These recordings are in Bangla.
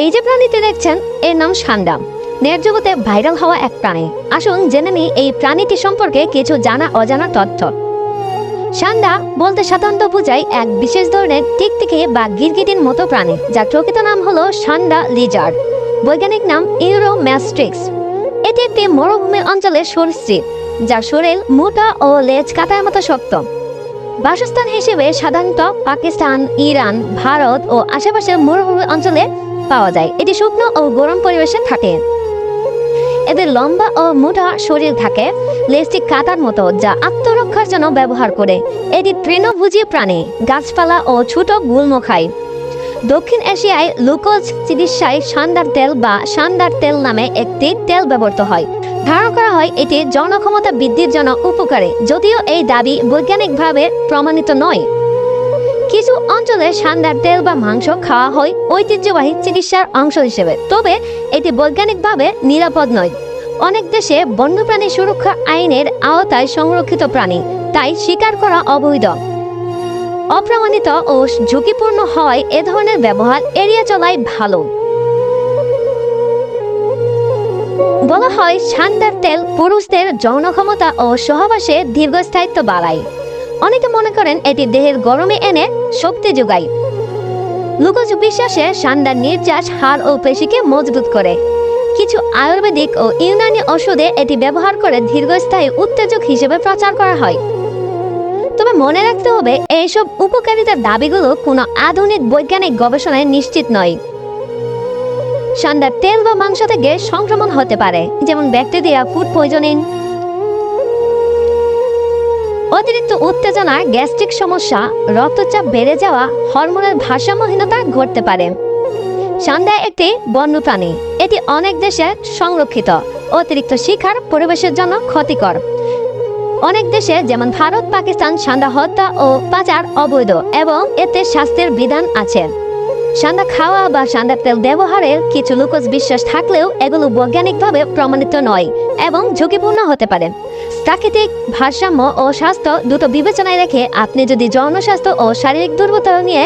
এই যে প্রাণীটি দেখছেন এর নাম সান্ডা। নেট জগতে ভাইরাল হওয়া এক প্রাণী। আসুন জেনে নিই এই প্রাণীটি সম্পর্কে কিছু জানা অজানা তথ্য। সান্ডা বলতে সাধারণত বোঝায় এক বিশেষ ধরনের টিকটিকি বা গিরগিটির মতো প্রাণী, যার প্রকৃত নাম হলো সান্ডা লিজার্ড, বৈজ্ঞানিক নাম ইউরোম্যাস্ট্রিক্স। এটি একটি মরুভূমি অঞ্চলের সরীসৃপ, যার শরীর মোটা ও লেজ কাঁটার মতো শক্ত। বাসস্থান হিসেবে সাধারণত পাকিস্তান, ইরান, ভারত ও আশেপাশের মরুভূমি অঞ্চলে পাওয়া যায়। এটি শুকনো ও গরম পরিবেশে থাকে। এদের লম্বা ও মোটা শরীর থাকে, লেজটি কাঁটার মতো, যা আত্মরক্ষার জন্য ব্যবহার করে। এটি তৃণভোজী প্রাণী, গাছপালা ও ছোট গুল্ম খায়। দক্ষিণ এশিয়ায় গ্লুকোজ চিকিৎসায় সান্ডার তেল বা সান্ডার তেল নামে একটি তেল ব্যবহৃত হয়। ধারণা করা হয় এটি জনক্ষমতা বৃদ্ধির জন্য উপকারী, যদিও এই দাবি বৈজ্ঞানিকভাবে প্রমাণিত নয়। কিছু অঞ্চলে সান্ডার তেল বা মাংস খাওয়া হয় ঐতিহ্যবাহী চিকিৎসার অংশ হিসেবে, তবে এটি বৈজ্ঞানিকভাবে নিরাপদ নয়। অনেক দেশে বন্যপ্রাণী সুরক্ষা আইনের আওতায় সংরক্ষিত প্রাণী, তাই শিকার করা অবৈধ, অপ্রমাণিত ও ঝুঁকিপূর্ণ হয় এ ধরনের ব্যবহার এড়িয়ে চলাই ভালো। বলা হয় সান্ডার তেল পুরুষদের যৌন ক্ষমতা ও সহবাসে দীর্ঘস্থায়িত্ব বাড়ায়। অনেকে মনে করেন এটি দেহের গরমে এনে শক্তি যোগায়। লোকজ বিশ্বাসে সান্ডার নির্যাস হাড় ও পেশিকে মজবুত করে। কিছু আয়ুর্বেদিক ও ইউনানি ওষুধে এটি ব্যবহার করে দীর্ঘস্থায়ী উত্তেজক হিসেবে প্রচার করা হয়। তবে মনে রাখতে হবে, এইসব উপকারিতার দাবিগুলো কোনো আধুনিক বৈজ্ঞানিক গবেষণায় নিশ্চিত নয়। সান্ডার তেল বা মাংস থেকে সংক্রমণ হতে পারে, যেমন ব্যাকটেরিয়া, ফুড পয়জনিং। অতিরিক্ত উত্তেজনা, গ্যাস্ট্রিক সমস্যা, রক্তচাপ বেড়ে যাওয়া, হরমোনের ভারসাম্যহীনতা ঘটতে পারে। সান্ডা একটি বন্যপ্রাণী, এটি অনেক দেশে সংরক্ষিত। অতিরিক্ত শিকার পরিবেশের জন্য ক্ষতিকর। অনেক দেশে যেমন ভারত, পাকিস্তান সান্ডা হত্যা ও পাচার অবৈধ এবং এতে শাস্তির বিধান আছে। সান্ডা খাওয়া বা সান্ডার তেল ব্যবহারের কিছু লোকজ বিশ্বাস থাকলেও এগুলো বৈজ্ঞানিকভাবে প্রমাণিত নয় এবং ঝুঁকিপূর্ণ হতে পারে। প্রাকৃতিক ভারসাম্য ও স্বাস্থ্য দুটো বিবেচনায় রেখে আপনি যদি যৌন স্বাস্থ্য ও শারীরিক দুর্বলতা নিয়ে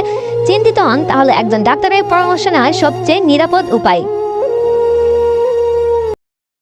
চিন্তিত হন, তাহলে একজন ডাক্তারের পরামর্শ নেওয়া সবচেয়ে নিরাপদ উপায়।